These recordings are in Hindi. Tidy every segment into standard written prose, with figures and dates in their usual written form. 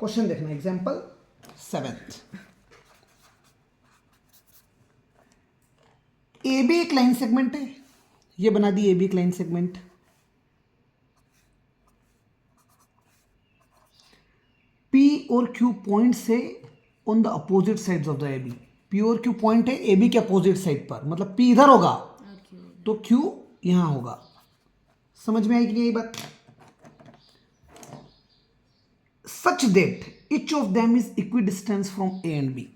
क्वेश्चन देखना, एग्जाम्पल 7th। ए बी एक लाइन सेगमेंट है, ये बना दी ए बी एक लाइन सेगमेंट। पी और क्यू पॉइंट से on the opposite sides of the A B. P और क्यू पॉइंट है ए बी के अपोजिट साइड पर, मतलब पी इधर होगा तो क्यू यहां होगा। समझ में आई कि नहीं ये बात? Such that each of them is equidistance from A and B.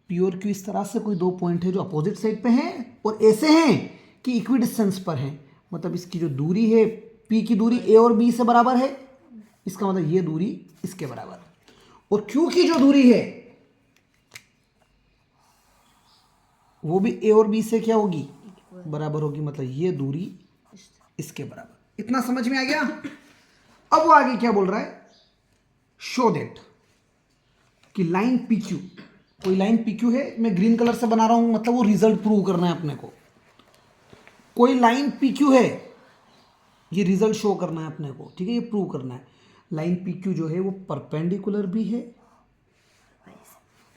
P और क्यू इस तरह से कोई दो पॉइंट है जो अपोजिट साइड पे हैं और ऐसे हैं कि इक्वी डिस्टेंस पर हैं, मतलब इसकी जो दूरी है पी की दूरी ए और बी से बराबर है, इसका मतलब ये दूरी इसके बराबर है, और क्यू की जो दूरी है वो भी ए और बी से क्या होगी, बराबर होगी, मतलब ये दूरी इसके बराबर। इतना समझ में आ गया? अब वो आगे क्या बोल रहा है, शो दैट कि लाइन पी क्यू, कोई लाइन पी क्यू है, मैं ग्रीन कलर से बना रहा हूं, मतलब वो रिजल्ट प्रूव करना है अपने को। कोई लाइन पी क्यू है, ये रिजल्ट शो करना है अपने को, ठीक है, ये प्रूव करना है। लाइन पी क्यू जो है वो परपेंडिकुलर भी है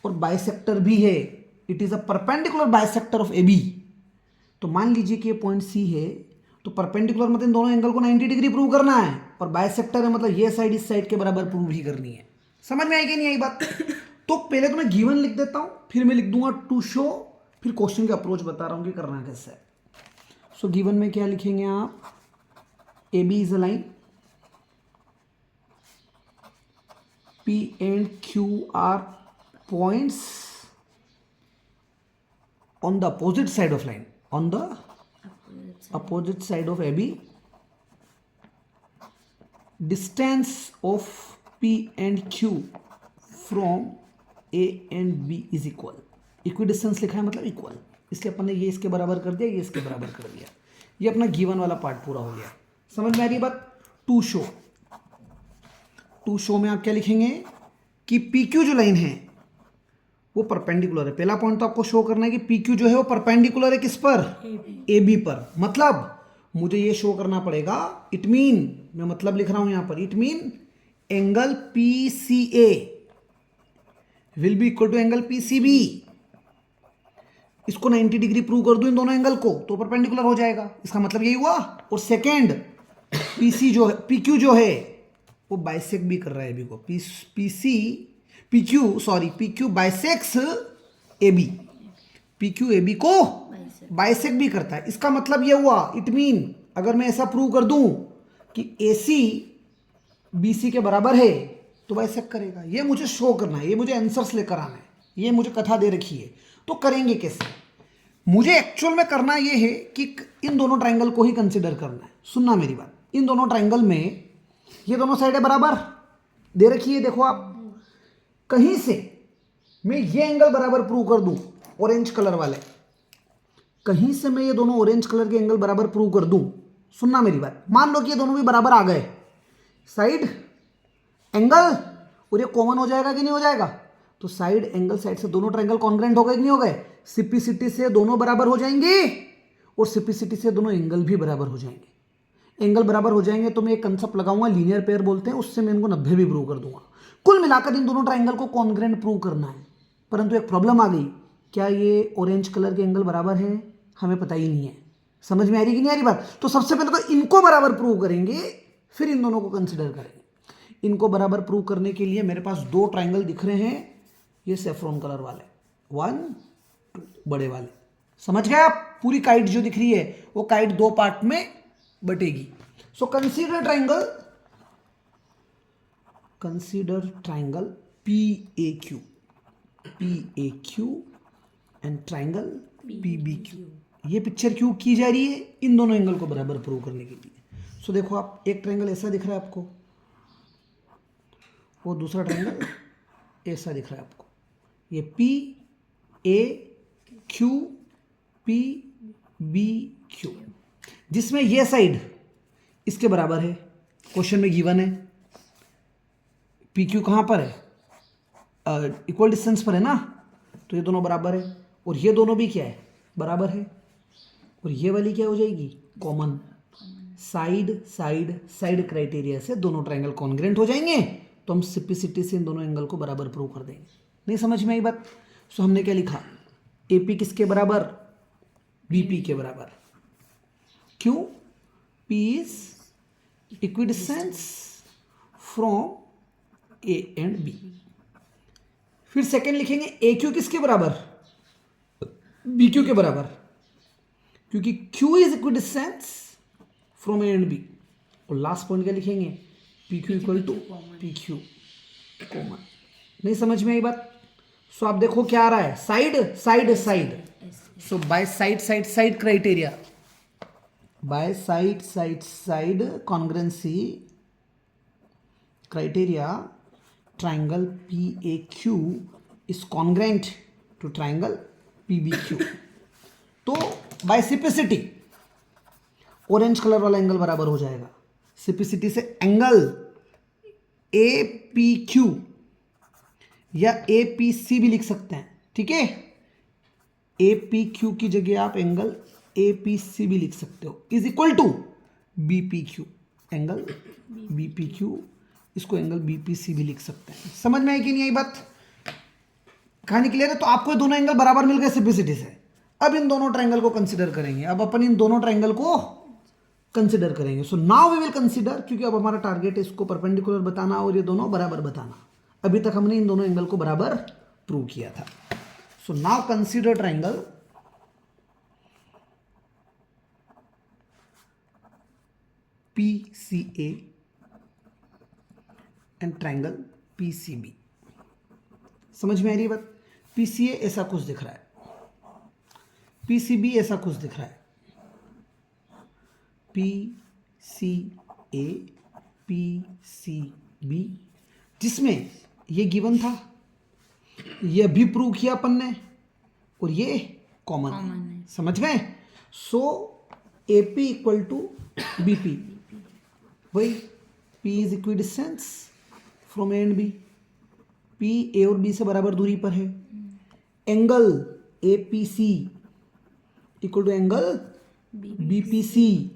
और बाइसेक्टर भी है। It is a perpendicular bisector of A B. तो मान लीजिए कि ये पॉइंट सी है, तो परपेंडिकुलर मतलब इन दोनों एंगल को 90 डिग्री प्रूव करना है, और बाइसेक्टर है मतलब ये साइड इस साइड के बराबर प्रूव ही करनी है। समझ में आई कि नहीं आई बात? तो पहले तो मैं गिवन लिख देता हूं, फिर मैं लिख दूंगा टू शो, फिर क्वेश्चन का अप्रोच बता रहा हूं कि करना कैसे है। सो गिवन में क्या लिखेंगे आप, A B is a line, P and Q are points on the opposite side of line, on the opposite side of AB. Distance of P and Q from A and B is equal. Equidistance लिखा है मतलब इक्वल, इसलिए अपन ने ये इसके बराबर कर दिया, ये इसके बराबर कर दिया। ये अपना गिवन वाला पार्ट पूरा हो गया। समझ में आ रही बात? टू शो, टू शो में आप क्या लिखेंगे कि पी क्यू जो लाइन है वो परपेंडिकुलर है। पहला पॉइंट तो आपको शो करना है कि पी क्यू जो है वो परपेंडिकुलर है किस पर, ए बी पर। मतलब मुझे ये शो करना पड़ेगा, इट मीन, मैं मतलब लिख रहा हूं यहां पर, it mean angle P C A will be equal to angle P C B. इसको 90 डिग्री प्रूव कर दूं इन दोनों एंगल को तो परपेंडिकुलर हो जाएगा, इसका मतलब यही हुआ। और सेकेंड, पी सी जो है, पी क्यू जो है वो बाइसेक्ट भी कर रहा है ए बी को। P Q bisects A B, P Q A B को बाइसेक्ट भी करता है। इसका मतलब यह हुआ, इट मीन अगर मैं ऐसा प्रूव कर दूं कि ए सी बी सी के बराबर है तो बाइसेक्ट करेगा। ये मुझे शो करना है, ये मुझे आंसर्स लेकर आना है, ये मुझे कथा दे रखी है। तो करेंगे कैसे? मुझे एक्चुअल में करना यह है कि इन दोनों ट्राइंगल को ही कंसिडर करना है। सुनना मेरी बात, इन दोनों ट्राइंगल में ये दोनों साइडें बराबर दे रखी है, देखो आप, कहीं से मैं ये एंगल बराबर प्रूव कर दूं, ऑरेंज कलर वाले, कहीं से मैं ये दोनों ऑरेंज कलर के एंगल बराबर प्रूव कर दूं। सुनना मेरी बात, मान लो कि ये दोनों भी बराबर आ गए, साइड एंगल, और ये कॉमन हो जाएगा कि नहीं हो जाएगा? तो साइड एंगल साइड से दोनों ट्रायंगल कॉन्ग्रेंट हो गए कि नहीं हो गए? सिपिसिटी से दोनों बराबर हो जाएंगे और सिपिसिटी से दोनों एंगल भी बराबर हो जाएंगे। एंगल बराबर हो जाएंगे तो मैं एक कंसेप्ट लगाऊंगा, लीनियर पेयर बोलते हैं, उससे मैं इनको 90 भी प्रूव कर दूंगा। कुल मिलाकर इन दोनों ट्राइंगल को कॉन्ग्रेंट प्रूव करना है। परंतु एक प्रॉब्लम आ गई, क्या ये ऑरेंज कलर के एंगल बराबर है? हमें पता ही नहीं है। समझ में आ रही कि नहीं आ रही बात? तो सबसे पहले तो इनको बराबर प्रूव करेंगे, फिर इन दोनों को कंसिडर करेंगे। इनको बराबर प्रूव करने के लिए मेरे पास दो ट्राइंगल दिख रहे हैं, ये सेफ्रॉन कलर वाले, 1 2 बड़े वाले। समझ गए आप? पूरी काइट जो दिख रही है वो काइट दो पार्ट में बटेगी। So consider triangle PAQ and triangle PBQ। ये पिक्चर क्यों की जा रही है? इन दोनों एंगल को बराबर प्रूव करने के लिए। सो देखो आप, एक ट्राइंगल ऐसा दिख रहा है आपको, वो दूसरा ट्राइंगल ऐसा दिख रहा है आपको। ये PAQ PBQ, जिसमें ये साइड इसके बराबर है, क्वेश्चन में गिवन है। PQ कहाँ पर है? इक्वल डिस्टेंस पर है ना, तो ये दोनों बराबर है, और ये दोनों भी क्या है? बराबर है। और ये वाली क्या हो जाएगी? कॉमन। साइड क्राइटेरिया से दोनों ट्रायंगल कॉन्ग्रेंट हो जाएंगे तो हम सिपिसिटी से इन दोनों एंगल को बराबर प्रूव कर देंगे। नहीं समझ में आई बात? सो हमने क्या लिखा, AP किसके बराबर, BP के बराबर। क्यों? P is equidistance from A and B। फिर सेकेंड लिखेंगे AQ किसके बराबर, BQ के बराबर, क्योंकि Q is equidistance from A and B। और लास्ट पॉइंट क्या लिखेंगे, PQ equal to PQ common. नहीं समझ में आई बात? सो आप देखो क्या आ रहा है, side side side. So by side side side criteria, by side side side congruency criteria, triangle PAQ is congruent to triangle PBQ। तो बाय सिपिसिटी ऑरेंज कलर वाला एंगल बराबर हो जाएगा। सिपिसिटी से एंगल APQ या APC भी लिख सकते हैं, ठीक है। APQ की जगह आप एंगल APC भी लिख सकते हो, is equal to BPQ, angle BPQ, इसको एंगल BPC भी लिख सकते हैं। समझ में आई कि नहीं आई बात? कहानी क्लियर है? तो आपको ये दोनों एंगल बराबर मिल गए सिपिसिटी से। अब इन दोनों ट्रायंगल को कंसीडर करेंगे। अब अपन इन दोनों ट्रायंगल को कंसीडर करेंगे। So now we will consider, क्योंकि अब हमारा टारगेट है इसको परपेंडिकुलर बताना और ये दोनों बराबर बताना। अभी तक हमने इन दोनों एंगल को बराबर प्रूव किया था। So now consider triangle PCA and triangle PCB। समझ में आ रही है बात? PCA ऐसा कुछ दिख रहा है, PCB ऐसा कुछ दिख रहा है। PCA PCB, जिसमें ये गिवन था, ये भी प्रूव किया अपन ने, और ये कॉमन है। समझ में? सो AP इक्वल टू BP, वही P is equidistance from A and B। P A और B से बराबर दूरी पर है। Angle APC equal to angle BPC।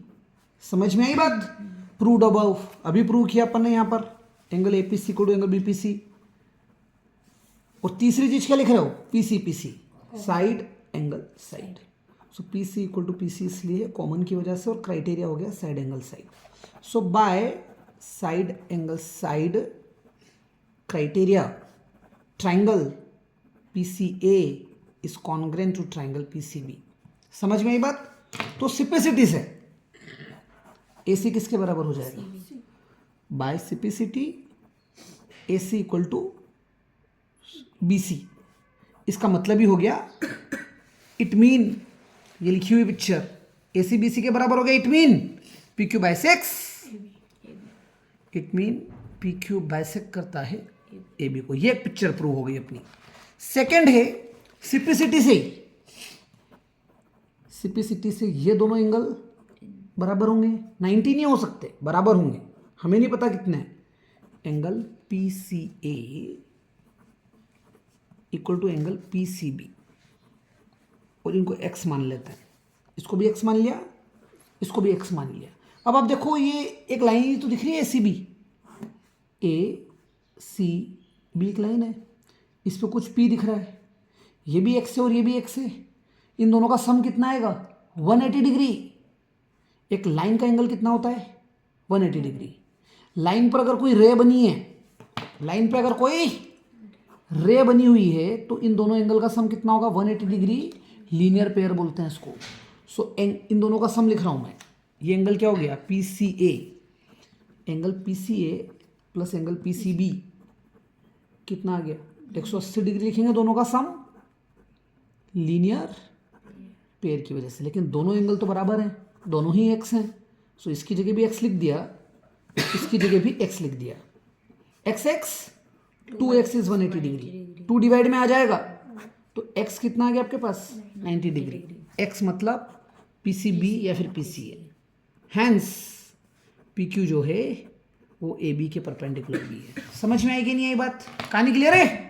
समझ में आई बात? प्रूव्ड अबव, अभी प्रूव किया अपन ने यहाँ पर, angle APC equal to angle BPC। और तीसरी चीज क्या लिख रहे हो, PCPC, side angle side. So PC equal to PC इसलिए कॉमन की वजह से, और क्राइटेरिया हो गया side angle side. So by side angle side criteria, triangle PCA is congruent to triangle PCB। समझ में आई बात? तो सिपिसिटी से AC किसके बराबर हो जाएगा, by CPCT AC equal to BC। इसका मतलब ही हो गया, इट मीन, ये लिखी हुई पिक्चर AC BC के बराबर हो गया। It mean PQ bisects, it mean PQ bisect करता है AB को। ये पिक्चर प्रूव हो गई अपनी। सेकंड है सिपिसिटी से, सिपिसिटी से ये दोनों एंगल बराबर होंगे, 90 नहीं हो सकते, बराबर होंगे, हमें नहीं पता कितने। Angle PCA equal to angle PCB, और इनको x मान लेते हैं। इसको भी x मान लिया, इसको भी x मान लिया। अब आप देखो, ये एक लाइन तो दिख रही है ACB, ACB एक लाइन है, इस पर कुछ P दिख रहा है, ये भी x है और ये भी x है। इन दोनों का सम कितना आएगा, 180 डिग्री। एक लाइन का एंगल कितना होता है, 180 डिग्री। लाइन पर अगर कोई रे बनी है, लाइन पर अगर कोई रे बनी हुई है, तो इन दोनों एंगल का सम कितना होगा, 180 डिग्री। लीनियर पेयर बोलते हैं इसको। सो इन दोनों का सम लिख रहा हूं मैं। ये एंगल क्या हो गया, PCA, angle PCA plus angle PCB कितना आ गया, 180 डिग्री लिखेंगे दोनों का सम, लीनियर पेयर की वजह से। लेकिन दोनों एंगल तो बराबर हैं, दोनों ही x हैं। सो इसकी जगह भी x लिख दिया, इसकी जगह भी x लिख दिया। x 2x is 180 degree, 2 divide में आ जाएगा, तो x कितना आ गया आपके पास, 90 डिग्री। x मतलब PCB या फिर PCA। हैंस PQ जो है वो AB के परपेंडिकुलर भी है। समझ में आई कि नहीं आई बात? कहानी क्लियर है?